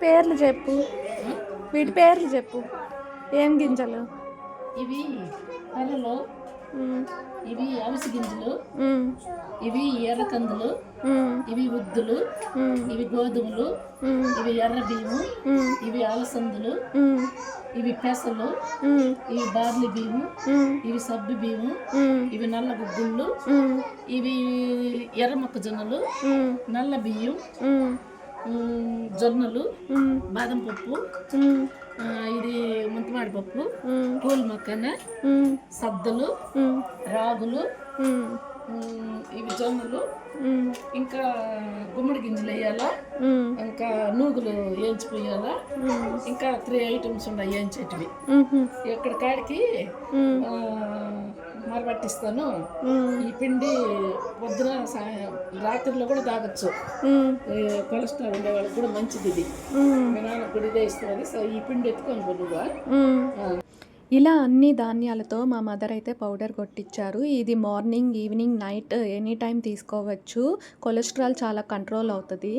పేర్లు చెప్పు, వీటి పేర్లు చెప్పు. ఏం గింజలు? ఇవి పళ్ళలో, ఇవి అవిసి గింజలు, ఇవి ఎర్రకందులు, ఇవి ఉద్దులు, ఇవి గోధుమలు, ఇవి ఎర్ర బియ్యము, ఇవి అలసందులు, ఇవి పెసలు, ఇవి బార్లీ బియ్యము, ఇవి సబ్బు బియ్యము, ఇవి నల్ల గుగ్గుళ్ళు, ఇవి ఎర్ర మొక్కజొన్నలు, నల్ల బియ్యం, జొన్నలు, బాదం పప్పు, ఇది ముంతమాడి పప్పు, పూల మొక్కన, సద్దలు, రాగులు, ఇవి జొన్నలు, ఇంకా గుమ్మడి గింజలు వేయాలా, ఇంకా నూగులు వేయించిపోయాలా, ఇంకా 3 ఐటమ్స్ ఉన్నాయి వేయించేటివి. ఇక్కడ కాడికి మరపట్టిస్తాను. ఈ పిండి పొద్దున రాత్రిలో కూడా తాగొచ్చు. కొలెస్ట్రాల్ ఉండే వాళ్ళకి కూడా మంచిది ఇది. మీ నాన్న కూడా ఇదే ఇస్తున్నది. సో ఈ పిండి ఎత్తుకొని కొద్దుగా. ఇలా అన్ని ధాన్యాలతో మా మదర్ అయితే పౌడర్ కొట్టించారు. ఇది morning, evening, night any time తీసుకోవచ్చు. కొలెస్ట్రాల్ చాలా కంట్రోల్ అవుతుంది.